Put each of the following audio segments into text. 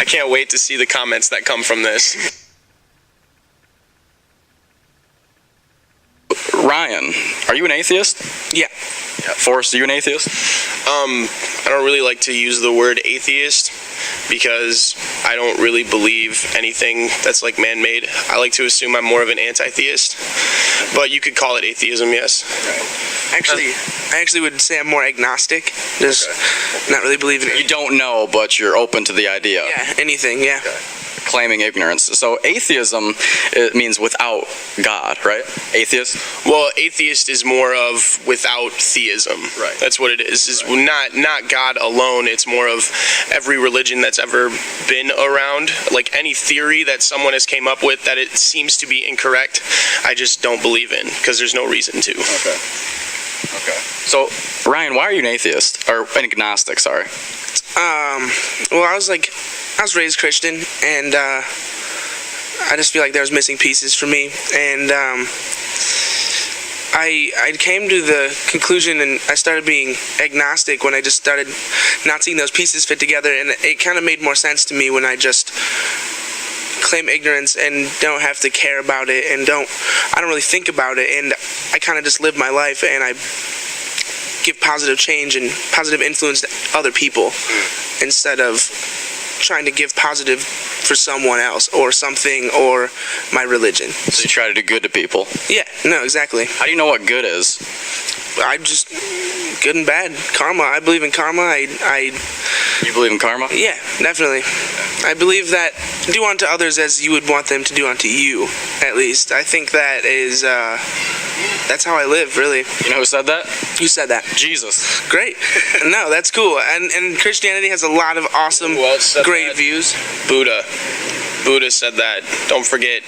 can't wait to see the comments that come from this. Ryan, are you an atheist? Yeah. Forrest, are you an atheist? I don't really like to use the word atheist because I don't really believe anything that's like man-made. I like to assume I'm more of an anti-theist, but you could call it atheism, yes. Actually, I actually would say I'm more agnostic. Just not really believing it. You don't know, but you're open to the idea. Yeah, anything, yeah. Claiming ignorance. So atheism, it means without God, right? Atheist? Well, atheist is more of without theism. Right. That's what it is. It's not God alone. It's more of every religion that's ever been around. Like any theory that someone has came up with that it seems to be incorrect, I just don't believe in because there's no reason to. Okay. So, Ryan, why are you an atheist? Or an agnostic, sorry. Well, I was raised Christian, and I just feel like there was missing pieces for me, and I came to the conclusion, and I started being agnostic when I just started not seeing those pieces fit together, and it kind of made more sense to me when I just claim ignorance and don't have to care about it, and I don't really think about it, and I kind of just live my life, and I give positive change and positive influence to other people instead of trying to give positive for someone else or something or my religion. So you try to do good to people? Yeah, no, exactly. How do you know what good is? I just, good and bad. Karma. I believe in karma. You believe in karma? Yeah, definitely. I believe that do unto others as you would want them to do unto you, at least. I think that is, that's how I live, really. You know who said that? You said that. Jesus. Great. No, that's cool. And Christianity has a lot of awesome, great views. Buddha said that. Don't forget.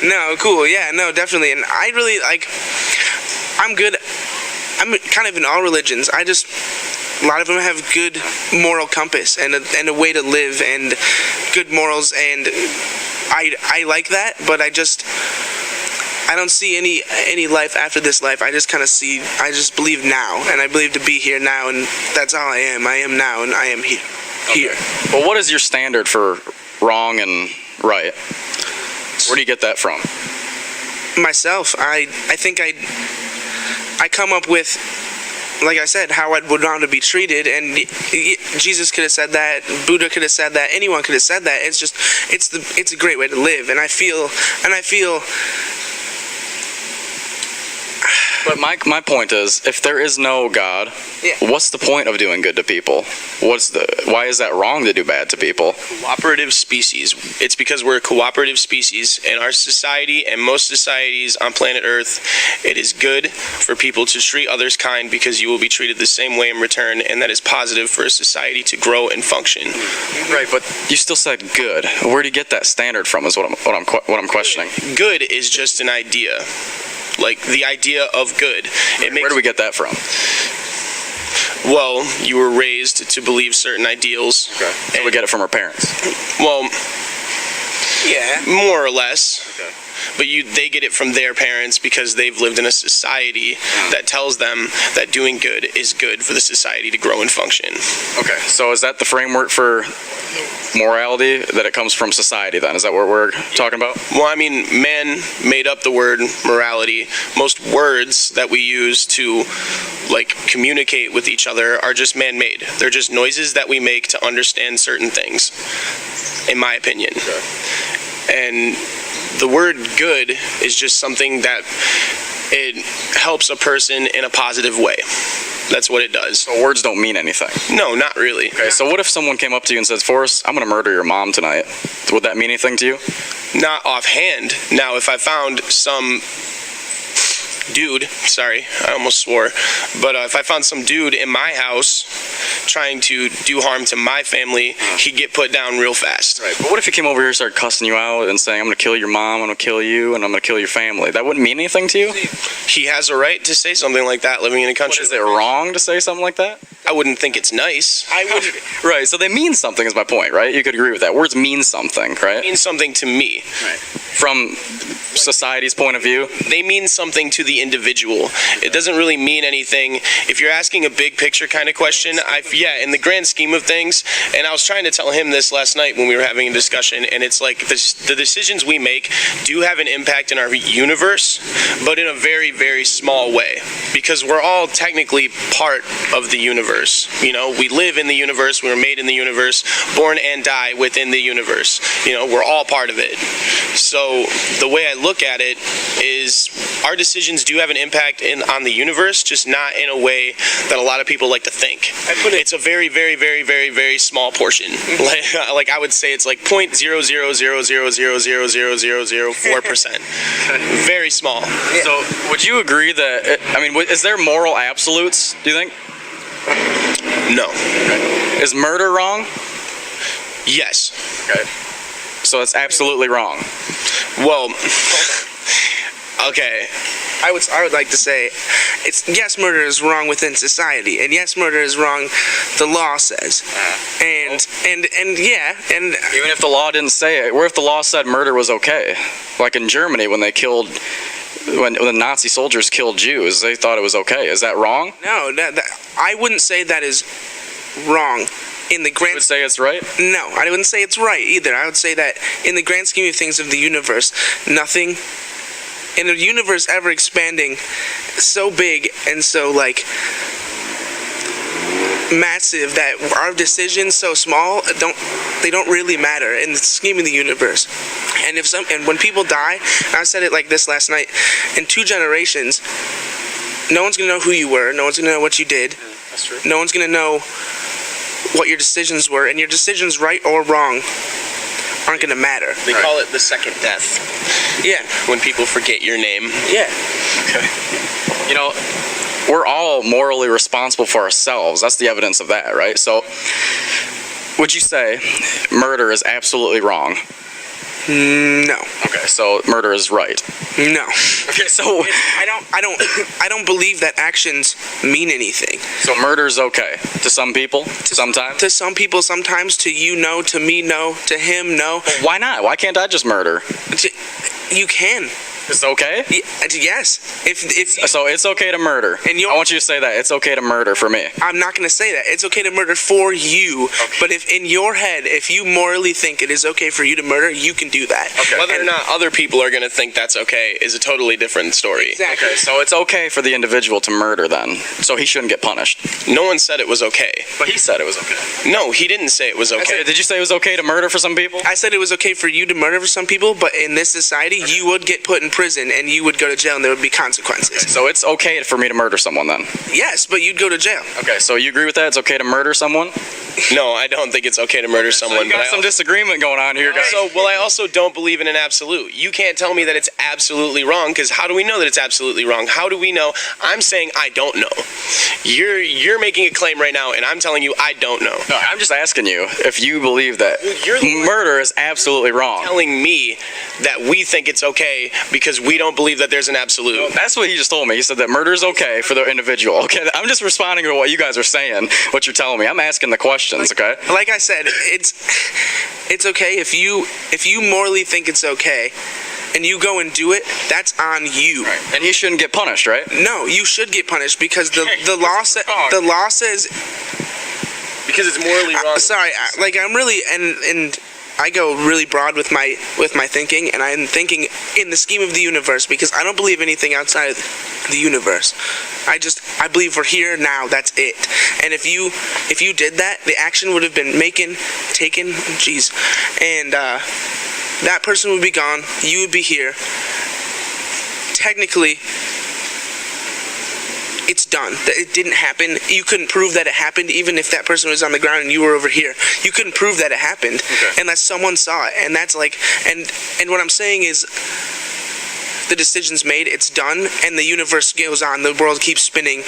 No, cool. Yeah, no, definitely. And I really, I'm good. I'm kind of in all religions. A lot of them have good moral compass and a way to live and good morals, and I like that, but I don't see any life after this life. I just believe now, and I believe to be here now, and that's all I am. I am now, and I am here. Here. Well, what is your standard for wrong and right? Where do you get that from? Myself. I think I come up with, like I said, how I would want to be treated, and Jesus could have said that, Buddha could have said that, anyone could have said that. It's just, it's a great way to live, and I feel. But my point is, if there is no God, what's the point of doing good to people? Why is that wrong to do bad to people? Cooperative species. It's because we're a cooperative species in our society and most societies on planet Earth. It is good for people to treat others kind because you will be treated the same way in return, and that is positive for a society to grow and function. Right, but you still said good. Where do you get that standard from? Is what I'm questioning. Good is just an idea. Like the idea of good. Where do we get that from? Well, you were raised to believe certain ideals. Okay. So we get it from our parents. Well, yeah, more or less. Okay. But they get it from their parents because they've lived in a society that tells them that doing good is good for the society to grow and function. Okay, so is that the framework for morality, that it comes from society then? Is that what we're talking about? Well, I mean, man made up the word morality. Most words that we use to communicate with each other are just man-made. They're just noises that we make to understand certain things, in my opinion. Okay. And the word good is just something that it helps a person in a positive way. That's what it does. So words don't mean anything? No, not really. Okay, so what if someone came up to you and says, Forrest, I'm going to murder your mom tonight? Would that mean anything to you? Not offhand. Now, if I found some dude, sorry, I almost swore, but if I found some dude in my house trying to do harm to my family, he'd get put down real fast. Right, but what if he came over here and started cussing you out and saying, I'm going to kill your mom, I'm going to kill you, and I'm going to kill your family? That wouldn't mean anything to you? He has a right to say something like that living in a country. Is it wrong to say something like that? I wouldn't think it's nice. I would. Right, so they mean something is my point, right? You could agree with that. Words mean something, right? They mean something to me. Right. From society's point of view? They mean something to the the individual. It doesn't really mean anything. If you're asking a big picture kind of question, in the grand scheme of things, and I was trying to tell him this last night when we were having a discussion, and it's like the decisions we make do have an impact in our universe, but in a very, very small way, because we're all technically part of the universe. You know, we live in the universe, we were made in the universe, born and die within the universe. You know, we're all part of it. So the way I look at it is our decisions do have an impact on the universe, just not in a way that a lot of people like to think. It's a very, very, very, very, very small portion. Like I would say it's like 0.000000004%. Very small. Yeah. So would you agree that, I mean, is there moral absolutes, do you think? No. Okay. Is murder wrong? Yes. Okay. So it's absolutely wrong. Well, okay. I would like to say, yes, murder is wrong within society, and yes, murder is wrong, the law says, and even if the law didn't say it, what if the law said murder was okay? Like in Germany, when they killed, when the Nazi soldiers killed Jews, they thought it was okay. Is that wrong? No, I wouldn't say that is wrong. In the grand, you would say it's right? No, I wouldn't say it's right either. I would say that in the grand scheme of things of the universe, nothing in a universe ever expanding so big and so like massive that our decisions so small they don't really matter in the scheme of the universe. And when people die, I said it like this last night, in 2 generations, no one's gonna know who you were, no one's gonna know what you did. That's true. No one's gonna know what your decisions were, and your decisions, right or wrong, aren't gonna matter. They call it the second death. Yeah. When people forget your name. Yeah. Okay. You know, we're all morally responsible for ourselves. That's the evidence of that, right? So, would you say murder is absolutely wrong? No. Okay, so murder is right. No. Okay, so I don't believe that actions mean anything. So murder is okay to some people, sometimes. To some people, sometimes. To you, no. To me, no. To him, no. Why not? Why can't I just murder? You can. It's okay? Yes. So it's okay to murder. And I want you to say that. It's okay to murder for me. I'm not going to say that. It's okay to murder for you. Okay. But if in your head, if you morally think it is okay for you to murder, you can do that. Okay. Whether or not other people are going to think that's okay is a totally different story. Exactly. Okay, so it's okay for the individual to murder then. So he shouldn't get punished. No one said it was okay. But he said it was okay. No, he didn't say it was okay. Did you say it was okay to murder for some people? I said it was okay for you to murder for some people, but in this society, you would get put in prison and you would go to jail and there would be consequences. Okay, so it's okay for me to murder someone then? Yes, but you'd go to jail. Okay, so you agree with that? It's okay to murder someone? No, I don't think it's okay to murder someone. So you got some disagreement going on here, guys. I also don't believe in an absolute. You can't tell me that it's absolutely wrong, because how do we know that it's absolutely wrong? How do we know? I'm saying I don't know. You're making a claim right now, and I'm telling you I don't know. No, I'm just asking you if you believe that murder is absolutely wrong. Telling me that we think it's okay because we don't believe that there's an absolute. No, that's what he just told me. He said that murder is okay for the individual. Okay, I'm just responding to what you guys are saying, what you're telling me. I'm asking the questions, okay? Like I said, it's okay if you morally think it's okay and you go and do it, that's on you. Right. And he shouldn't get punished, right? No, you should get punished because the law says because it's morally wrong. I'm really and I go really broad with my thinking, and I'm thinking in the scheme of the universe because I don't believe anything outside of the universe. I believe we're here now. That's it. And if you did that, the action would have been taken, and that person would be gone. You would be here. Technically, it's done. It didn't happen. You couldn't prove that it happened, even if that person was on the ground and you were over here. You couldn't prove that it happened unless someone saw it. And that's like, and what I'm saying is, the decision's made. It's done, and the universe goes on. The world keeps spinning,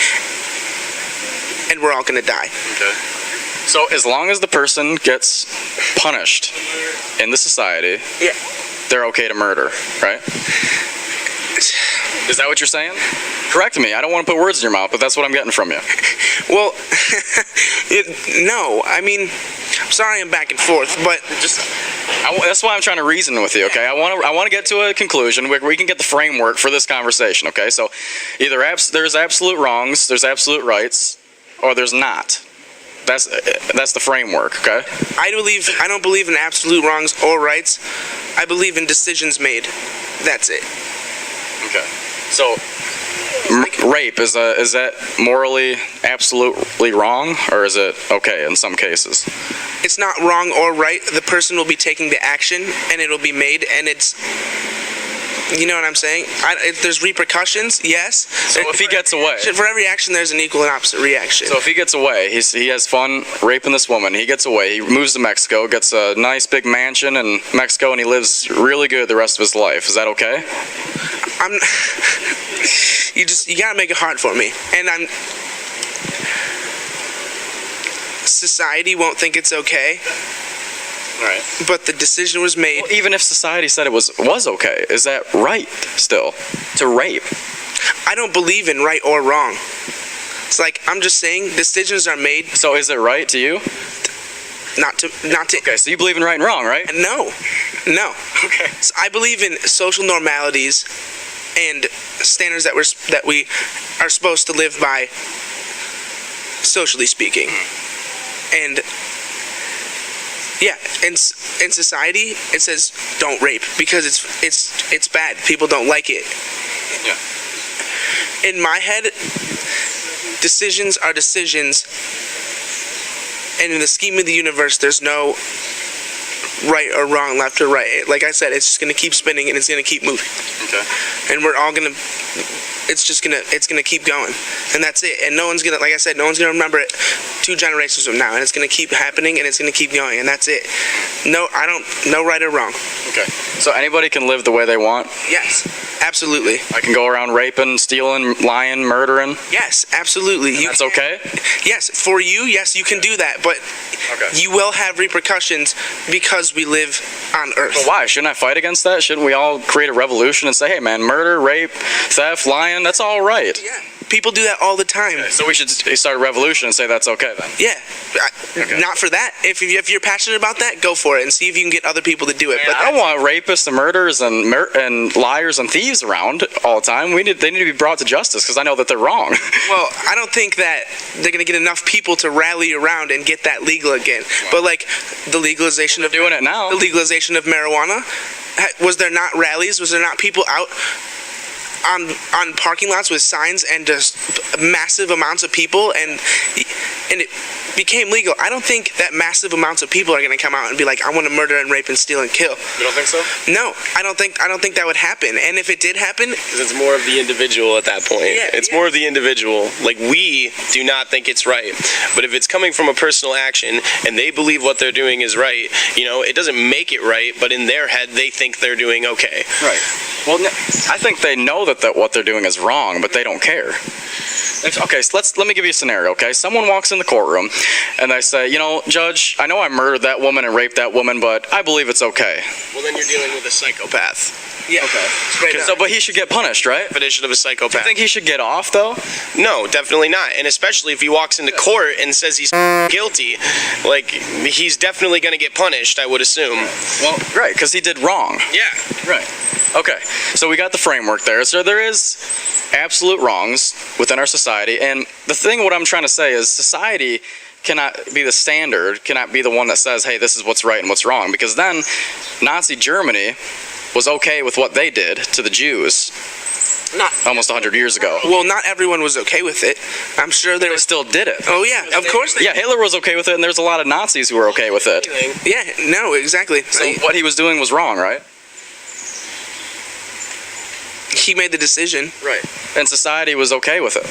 and we're all gonna die. Okay. So as long as the person gets punished in the society, they're okay to murder, right? Is that what you're saying? Correct me. I don't want to put words in your mouth, but that's what I'm getting from you. Well, no. I mean, I'm sorry I'm back and forth, but That's why I'm trying to reason with you, okay? I want to get to a conclusion where we can get the framework for this conversation, okay? So either there's absolute wrongs, there's absolute rights, or there's not. That's the framework, okay? I don't believe in absolute wrongs or rights. I believe in decisions made. That's it. Okay. So rape, is that morally absolutely wrong, or is it okay in some cases? It's not wrong or right. The person will be taking the action, and it'll be made, and it's... You know what I'm saying? If there's repercussions, yes. So if he gets away... For every action, there's an equal and opposite reaction. So if he gets away, he has fun raping this woman, he gets away, he moves to Mexico, gets a nice big mansion in Mexico, and he lives really good the rest of his life. Is that okay? You gotta make it hard for me. And society won't think it's okay. Right. But the decision was made. Well, even if society said it was okay, is that right still to rape? I don't believe in right or wrong. It's like, I'm just saying decisions are made. So is it right to you? Not to. Okay, so you believe in right and wrong, right? No. Okay. So I believe in social normalities and standards that we are supposed to live by, socially speaking. And yeah, in society it says don't rape because it's bad. People don't like it. Yeah. In my head, decisions are decisions, and in the scheme of the universe, there's no right or wrong, left or right. Like I said, it's just gonna keep spinning and it's gonna keep moving. Okay. And we're all gonna. It's gonna keep going, and that's it. And no one's gonna, like I said, no one's gonna remember it 2 generations from now, and it's gonna keep happening, and it's gonna keep going, and that's it. No right or wrong. Okay. So anybody can live the way they want? Yes, absolutely. I can go around raping, stealing, lying, murdering? Yes, absolutely. That's okay? Yes, for you, yes, you can do that, but you will have repercussions because we live on Earth. But why? Shouldn't I fight against that? Shouldn't we all create a revolution and say, hey man, murder, rape, theft, lying, that's all right? Yeah, people do that all the time. Okay, so we should start a revolution and say that's okay then? Yeah, not for that. If you're passionate about that, go for it and see if you can get other people to do it. Man, but I don't want rapists and murderers and liars and thieves around all the time. They need to be brought to justice because I know that they're wrong. Well, I don't think that they're going to get enough people to rally around and get that legal again. But like the legalization of doing it now. The legalization of marijuana, was there not rallies? Was there not people out on parking lots with signs and just massive amounts of people, and it became legal? I don't think that massive amounts of people are going to come out and be like, I want to murder and rape and steal and kill. You don't think so? No, I don't think that would happen. And if it did happen, because it's more of the individual at that point. It's more of the individual. Like, we do not think it's right, but if it's coming from a personal action and they believe what they're doing is right, it doesn't make it right, but in their head they think they're doing okay. Right. Well, I think they know that what they're doing is wrong, but they don't care. Okay, so let me give you a scenario, okay? Someone walks in the courtroom, and they say, Judge, I know I murdered that woman and raped that woman, but I believe it's okay. Well, then you're dealing with a psychopath. yeah. Okay. So, but he should get punished, right? Definition of a psychopath. Do you think he should get off, though? No, definitely not. And especially if he walks into court and says he's guilty, like, he's definitely going to get punished, I would assume. Well, right, because he did wrong. Yeah. Right. Okay, so we got the framework there. So there is absolute wrongs within our society, and the thing what I'm trying to say is society cannot be the standard, cannot be the one that says, hey, this is what's right and what's wrong, because then Nazi Germany was okay with what they did to the Jews almost 100 years ago. Well, not everyone was okay with it. I'm sure They still did it. Oh yeah, of course. Yeah, Hitler was okay with it, and there's a lot of Nazis who were okay with it. Yeah, no, exactly. So what he was doing was wrong, right? He made the decision. Right. And society was okay with it.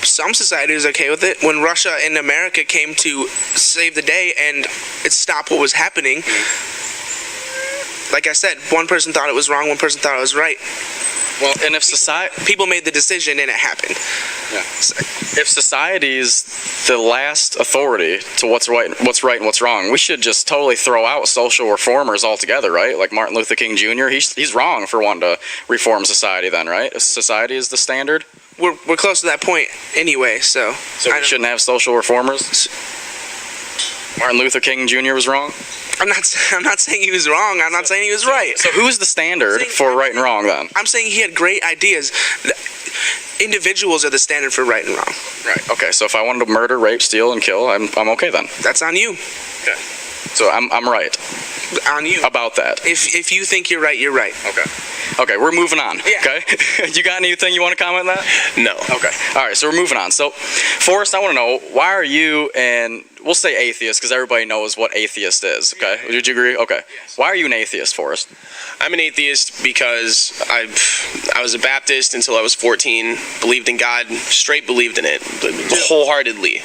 Some society was okay with it. When Russia and America came to save the day and stop what was happening, like I said, one person thought it was wrong, one person thought it was right. Well, and if society, People made the decision and it happened. if society is the last authority to what's right and what's wrong, we should just totally throw out social reformers altogether, right? Like Martin Luther King Jr. He's wrong for wanting to reform society, then, right? If society is the standard, We're close to that point anyway, so we shouldn't have social reformers. Martin Luther King Jr. was wrong. I'm not saying he was wrong. I'm not saying he was right. So who's the standard for right and wrong then? I'm saying he had great ideas. Individuals are the standard for right and wrong. Right. Okay. So if I wanted to murder, rape, steal, and kill, I'm okay then. That's on you. Okay. So I'm right On you. about that. If you think you're right, you're right. Okay. Okay, we're moving on. Yeah. Okay. You got anything you want to comment on that? No. Okay. All right, so we're moving on. So, Forrest, I want to know, why are you, and we'll say atheist because everybody knows what atheist is, okay? Would you agree? Okay. Yes. Why are you an atheist, Forrest? I'm an atheist because I was a Baptist until I was 14, believed in God, straight believed in it, wholeheartedly.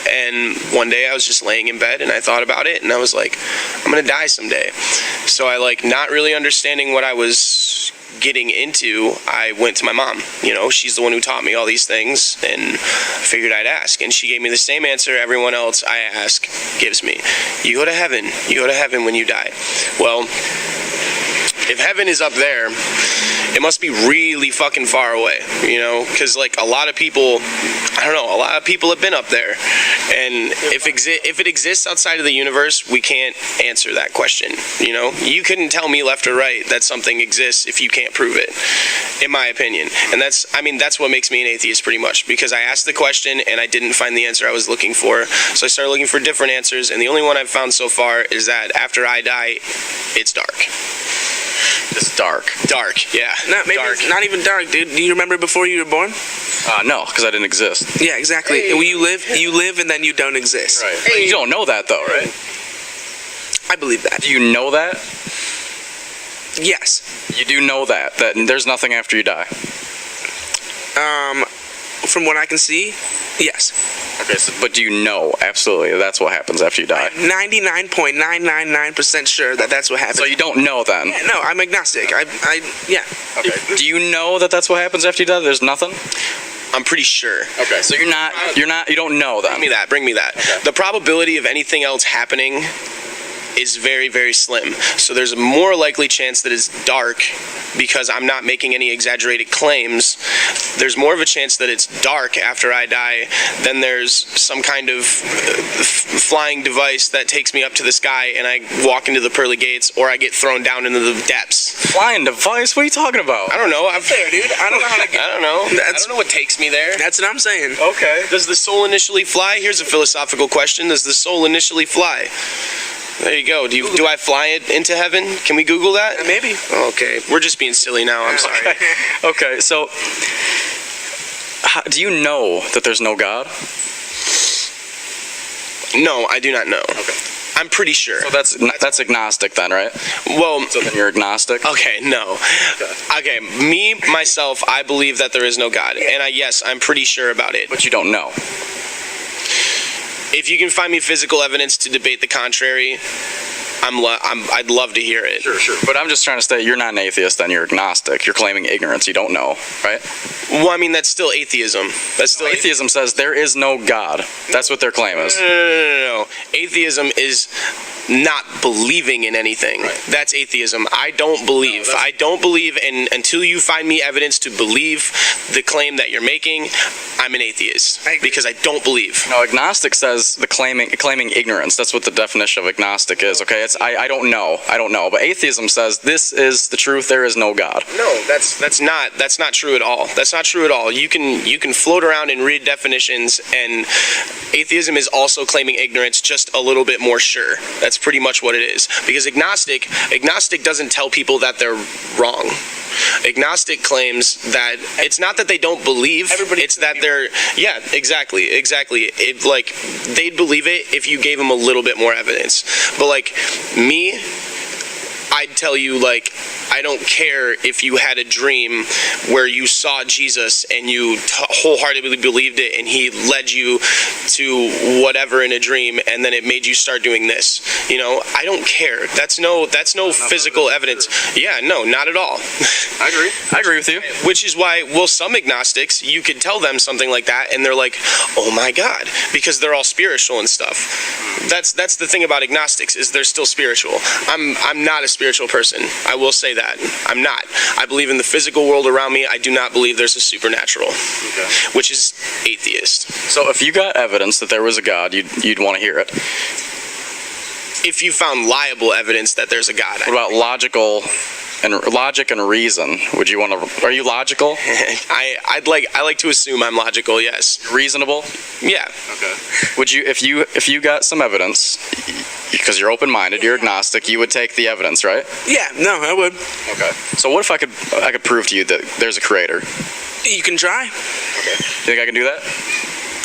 And one day I was just laying in bed and I thought about it and I was like, I'm gonna die someday. So I, like, not really understanding what I was getting into, I went to my mom. You know, she's the one who taught me all these things, and figured I'd ask. And she gave me the same answer everyone else I ask gives me. You go to heaven. You go to heaven when you die. Well, if heaven is up there, it must be really fucking far away, you know? Because, like, a lot of people have been up there. And if it exists outside of the universe, we can't answer that question, you know? You couldn't tell me left or right that something exists if you can't prove it, in my opinion. And that's what makes me an atheist, pretty much, because I asked the question and I didn't find the answer I was looking for. So I started looking for different answers, and the only one I've found so far is that after I die, it's dark. It's dark. Dark, yeah. Dark. Not even dark, dude. Do you remember before you were born? No, because I didn't exist. Yeah, exactly. Hey. When you live and then you don't exist. Right. But you don't know that, though, right? I believe that. Do you know that? Yes. You do know that there's nothing after you die. From what I can see, yes. Okay, but do you know absolutely that's what happens after you die? 99.999% sure that that's what happens. So you don't know then? Yeah, no, I'm agnostic. Yeah. Okay. Do you know that that's what happens after you die? There's nothing? I'm pretty sure. Okay, so you don't know then? Bring me that. Okay. The probability of anything else happening is very, very slim. So there's a more likely chance that it's dark because I'm not making any exaggerated claims. There's more of a chance that it's dark after I die than there's some kind of flying device that takes me up to the sky and I walk into the pearly gates, or I get thrown down into the depths. Flying device? What are you talking about? I don't know. There, dude. I don't know how to get. I don't know. I don't know what takes me there. That's what I'm saying. Okay. Does the soul initially fly? Here's a philosophical question. Does the soul initially fly? There you go. Do I fly it into heaven? Can we Google that? Maybe. Okay. We're just being silly now. I'm sorry. Okay, so do you know that there's no God? No, I do not know. Okay. I'm pretty sure. So that's agnostic then, right? Well, So then you're agnostic? okay, no. Okay, me, myself, I believe that there is no God. And yes, I'm pretty sure about it. But you don't know. If you can find me physical evidence to debate the contrary, I'd love to hear it. Sure. But I'm just trying to say, you're not an atheist then, you're agnostic. You're claiming ignorance, you don't know, right? Well, I mean, that's still atheism. That's still Atheism says there is no God. That's what their claim is. No. Atheism is not believing in anything. Right. That's atheism. I don't believe. I don't believe, and until you find me evidence to believe the claim that you're making, I'm an atheist. I agree. Because I don't believe. No, agnostic says the claiming ignorance. That's what the definition of agnostic is, okay? It's I don't know. But atheism says this is the truth, there is no God. No, that's not true at all. That's not true at all. You can float around and read definitions, and atheism is also claiming ignorance, just a little bit more sure. That's pretty much what it is. Because agnostic doesn't tell people that they're wrong. Agnostic claims that it's not that they don't believe, it's that they're, yeah, exactly. It, like, they'd believe it if you gave them a little bit more evidence. But, like, me, I'd tell you, like, I don't care if you had a dream where you saw Jesus and you wholeheartedly believed it and he led you to whatever in a dream and then it made you start doing this. I don't care. That's no physical evidence. Yeah, no, not at all. I agree with you. Which is why, some agnostics, you could tell them something like that and they're like, oh my God, because they're all spiritual and stuff. That's the thing about agnostics, is they're still spiritual. I'm not a spiritual person. I will say that. I'm not. I believe in the physical world around me. I do not believe there's a supernatural, which is atheist. So if you got evidence that there was a God, you'd want to hear it. If you found liable evidence that there's a God. What about logic and reason? Would you want to? Are you logical? I like to assume I'm logical. Yes. Reasonable? Yeah. Okay. Would you, if you got some evidence, because you're open-minded, you're agnostic, you would take the evidence, right? Yeah, no, I would. Okay. So what if I could prove to you that there's a creator? You can try. Okay. You think I can do that?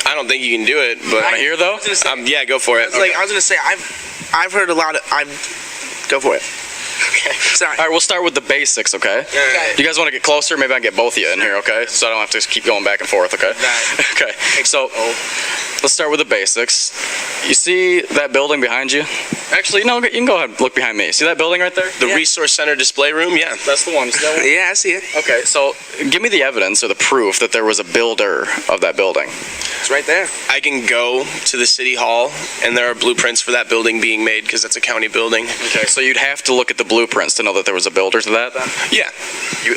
I don't think you can do it, but Want to hear though? Yeah, go for it. I was gonna say I've heard a lot of go for it. Okay. Sorry. All right, we'll start with the basics, okay? Yeah. Do you guys want to get closer? Maybe I can get both of you in here, okay? So I don't have to keep going back and forth, okay? Okay. So let's start with the basics. You see that building behind you? Actually, no, you can go ahead and look behind me. See that building right there? The Resource Center display room? Yeah. That's the one. You see that one? Yeah, I see it. Okay, so give me the evidence or the proof that there was a builder of that building. It's right there. I can go to the city hall, and there are blueprints for that building being made because it's a county building. Okay, so you'd have to look at the blueprints to know that there was a builder to that then? Yeah.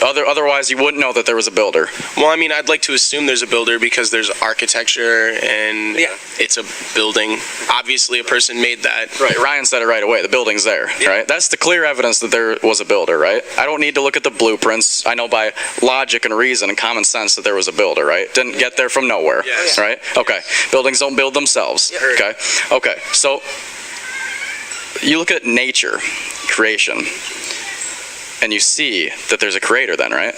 Otherwise, you wouldn't know that there was a builder. Well, I mean, I'd like to assume there's a builder because there's architecture and it's a building. Obviously, a person made that. Right, Ryan said it right away. The building's there, right? That's the clear evidence that there was a builder, right? I don't need to look at the blueprints. I know by logic and reason and common sense that there was a builder, right? Didn't get there from nowhere, right? Okay, buildings don't build themselves, okay? Okay, so you look at nature, creation, and you see that there's a creator then, right?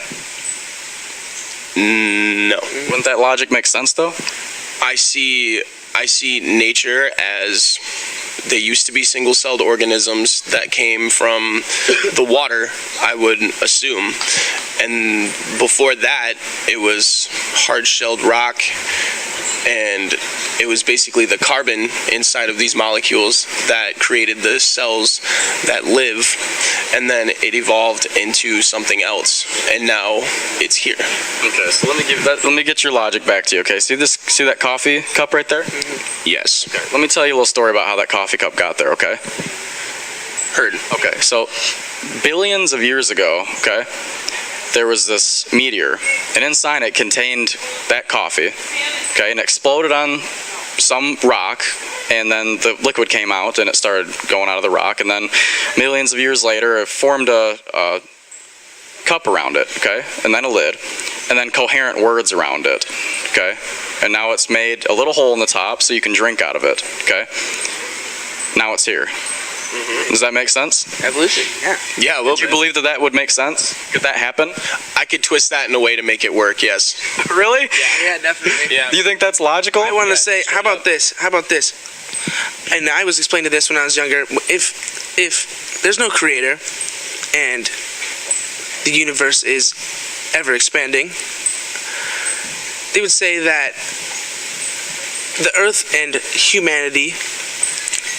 No. Wouldn't that logic make sense, though? I see nature as they used to be single-celled organisms that came from the water, I would assume. And before that, it was hard-shelled rock, and it was basically the carbon inside of these molecules that created the cells that live, and then it evolved into something else, and now it's here. Okay, so let me get your logic back to you, okay? See that coffee cup right there? Yes. Okay, let me tell you a little story about how that coffee cup got there, okay? Heard. Okay, so billions of years ago, okay, there was this meteor, and inside it contained that coffee, okay, and it exploded on some rock, and then the liquid came out, and it started going out of the rock, and then millions of years later, it formed a cup around it, okay, and then a lid, and then coherent words around it, okay, and now it's made a little hole in the top so you can drink out of it, okay, now it's here. Mm-hmm. Does that make sense? Evolution, yeah. Yeah, a little bit. Do you believe that would make sense? Could that happen? I could twist that in a way to make it work, yes. Really? Yeah, definitely. Yeah. Do you think that's logical? I want to say, how about this? And I was explaining to this when I was younger. If there's no creator and the universe is ever expanding, they would say that the earth and humanity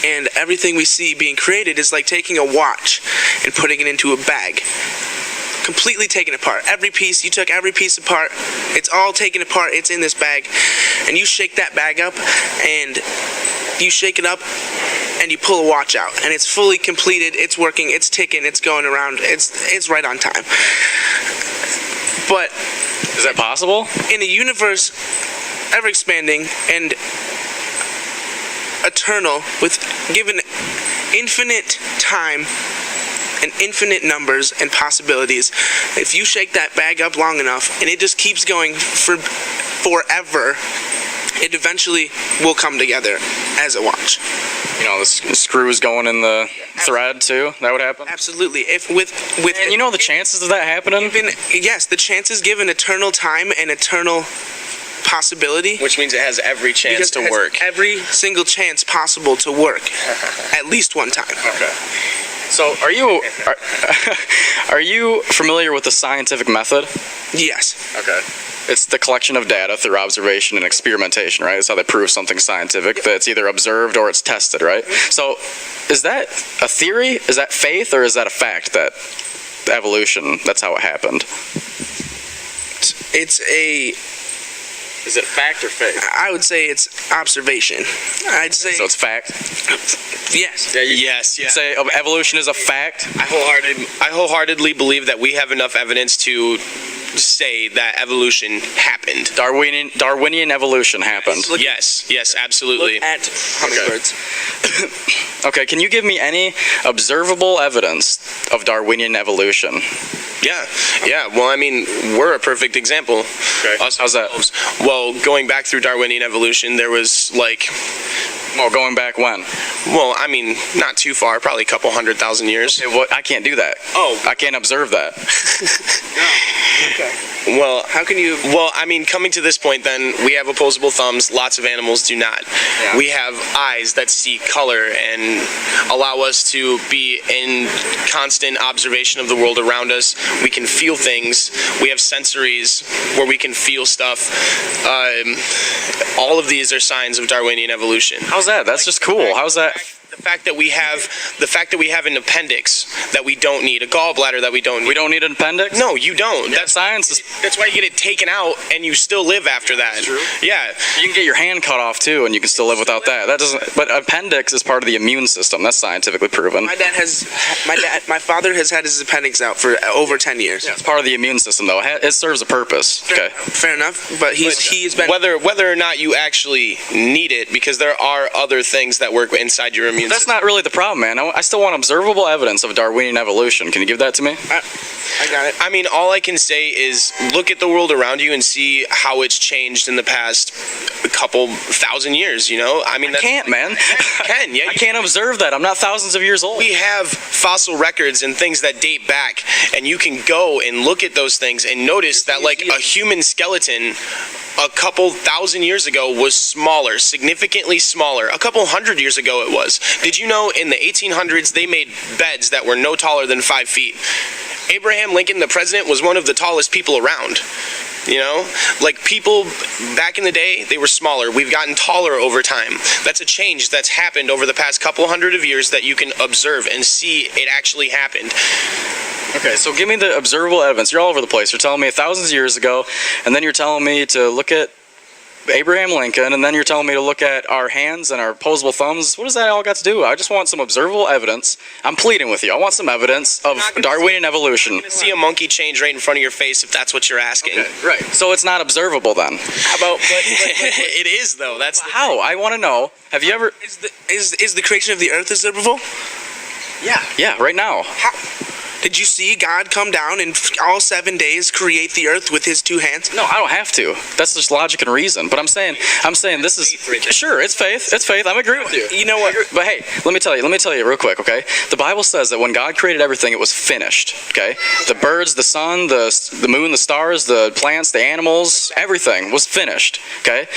and everything we see being created is like taking a watch and putting it into a bag. Completely taken apart. Every piece, you took every piece apart. It's all taken apart. It's in this bag. And you shake that bag up, and you shake it up, and you pull a watch out. And it's fully completed. It's working. It's ticking. It's going around. It's right on time. But is that possible? In a universe ever expanding and eternal, with given infinite time and infinite numbers and possibilities, if you shake that bag up long enough and it just keeps going forever, it eventually will come together as a watch. You know, the screws going in the thread too. That would happen. Absolutely. If with and you know the chances of that happening. Yes, the chances given eternal time and eternal possibility, which means it has every chance to work. Every single chance possible to work, at least one time. Okay. So are you familiar with the scientific method? Yes. Okay. It's the collection of data through observation and experimentation, right? That's how they prove something scientific, that it's either observed or it's tested, right? So is that a theory? Is that faith, or is that a fact that evolution, that's how it happened? It's a... Is it fact or faith? I would say it's observation. I'd say... So it's fact? Yes. Yeah, Yes, yeah. say evolution is a fact? I wholeheartedly believe that we have enough evidence to say that evolution happened. Darwinian evolution happened. Yes, absolutely. Look at hummingbirds. Okay, can you give me any observable evidence of Darwinian evolution? Yeah. Well, I mean, we're a perfect example. Okay. How's that? Well, going back through Darwinian evolution, there was Well, going back when? well, I mean, not too far, probably a couple 100,000 years. I can't do that. Oh. I can't observe that. Okay. Well, How can you... Well, I mean, coming to this point, then, we have opposable thumbs. Lots of animals do not. Yeah. We have eyes that see color and allow us to be in constant observation of the world around us. We can feel things. We have sensories where we can feel stuff. All of these are signs of Darwinian evolution. How's that? That's just cool. How's that? The fact that we have an appendix that we don't need, a gallbladder that we don't need. We don't need an appendix? No, you don't. That's science. That's why you get it taken out and you still live after that. That's true. Yeah. You can get your hand cut off too, and you can still live without that. That doesn't. But appendix is part of the immune system. That's scientifically proven. My father has had his appendix out for over 10 years. It's part of the immune system, though. It serves a purpose. Okay. Fair enough, but he's been... Whether or not you actually need it, because there are other things that work inside your immune That's system. not really the problem, man. I still want observable evidence of Darwinian evolution. Can you give that to me? I got it. I mean, all I can say is look at the world around you and see how it's changed in the past couple thousand years, you know? I mean, I can't, man. You can, yeah. I can't observe that. I'm not thousands of years old. We have fossil records and things that date back, and you can go and look at those things and notice that, like, a human skeleton a couple thousand years ago was smaller, significantly smaller. A couple 100 years ago it was. Did you know in the 1800s they made beds that were no taller than 5 feet? Abraham Lincoln, the president, was one of the tallest people around. You know, like, people back in the day, they were smaller. We've gotten taller over time. That's a change that's happened over the past couple hundred of years that you can observe and see it actually happened. Okay, so give me the observable evidence. You're all over the place. You're telling me thousands of years ago, and then you're telling me to look at Abraham Lincoln, and then you're telling me to look at our hands and our opposable thumbs. What does that all got to do? I just want some observable evidence. I'm pleading with you. I want some evidence of Darwinian evolution. See a monkey change right in front of your face if that's what you're asking. Okay, right. So it's not observable then. How about? It is though. That's how I want to know. Have you ever? Is the creation of the earth observable? Yeah. Right now. How? Did you see God come down and all 7 days create the earth with his 2 hands? No, I don't have to. That's just logic and reason. But I'm saying this is sure. It's faith. It's faith. I'm agreeing with you. You know what? But hey, let me tell you real quick. Okay, the Bible says that when God created everything, it was finished. Okay, the birds, the sun, the moon, the stars, the plants, the animals, everything was finished. Okay,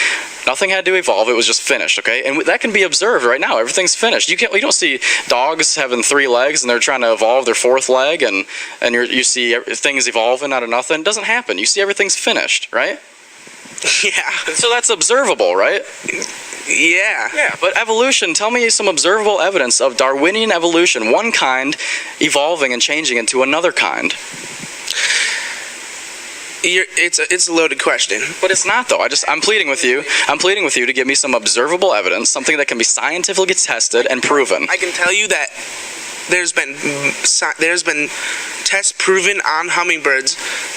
nothing had to evolve. It was just finished. Okay, and that can be observed right now. Everything's finished. You don't see dogs having 3 legs and they're trying to evolve their 4th leg. And you see things evolving out of nothing. It doesn't happen. You see everything's finished, right? Yeah. So that's observable, right? Yeah. Yeah, but evolution, tell me some observable evidence of Darwinian evolution, one kind evolving and changing into another kind. It's a loaded question. But it's not, though. I'm pleading with you. I'm pleading with you to give me some observable evidence, something that can be scientifically tested and proven. I can tell you that there's been tests proven on hummingbirds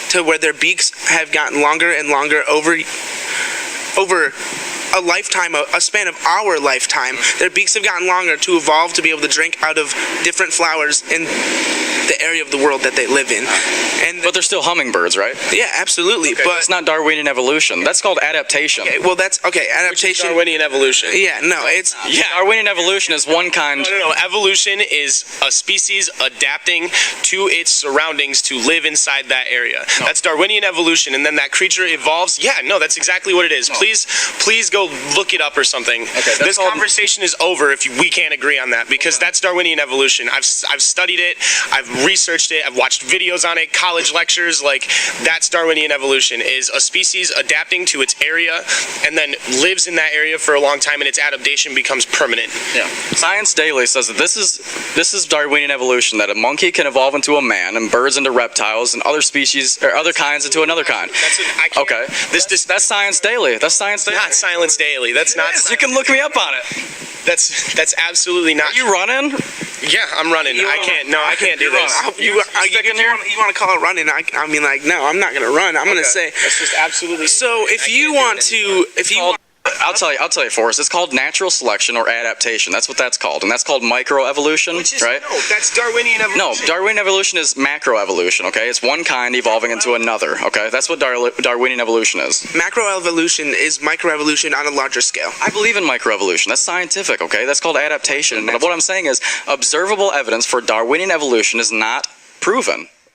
to where their beaks have gotten longer and longer over a lifetime, a span of our lifetime. Their beaks have gotten longer to evolve to be able to drink out of different flowers, and the area of the world that they live in. But they're still hummingbirds, right? Yeah, absolutely. Okay, but it's not Darwinian evolution. That's called adaptation. okay, well, that's okay. Adaptation. Darwinian evolution. Yeah, no, it's Darwinian evolution is one kind. No. Evolution is a species adapting to its surroundings to live inside that area. No. That's Darwinian evolution, and then that creature evolves. Yeah, no, that's exactly what it is. No. Please go look it up or something. Okay, this conversation is over if we can't agree on that, because that's Darwinian evolution. I've studied it. I've researched it. I've watched videos on it, college lectures. Like, that's Darwinian evolution, is a species adapting to its area and then lives in that area for a long time, and its adaptation becomes permanent. Yeah. Science Daily says that this is Darwinian evolution, that a monkey can evolve into a man and birds into reptiles and other species or other kinds into another kind. Okay. That's Science Daily. That's Science Daily. Not Silence Daily. That's not. You can look me up on it. That's absolutely not. Are you running? Yeah, I'm running. I can't do this. you want to call it running? I mean, like, no, I'm not gonna run. I'm gonna say That's just absolutely. so. If you want to, I'll tell you, Forrest. It's called natural selection or adaptation. That's what that's called, and that's called microevolution, right? No, that's Darwinian evolution. No, Darwinian evolution is macroevolution. Okay, it's one kind evolving into another. Okay, that's what Darwinian evolution is. macroevolution is microevolution on a larger scale. I believe in microevolution. That's scientific. Okay, that's called adaptation. And what I'm saying is, observable evidence for Darwinian evolution is not proven.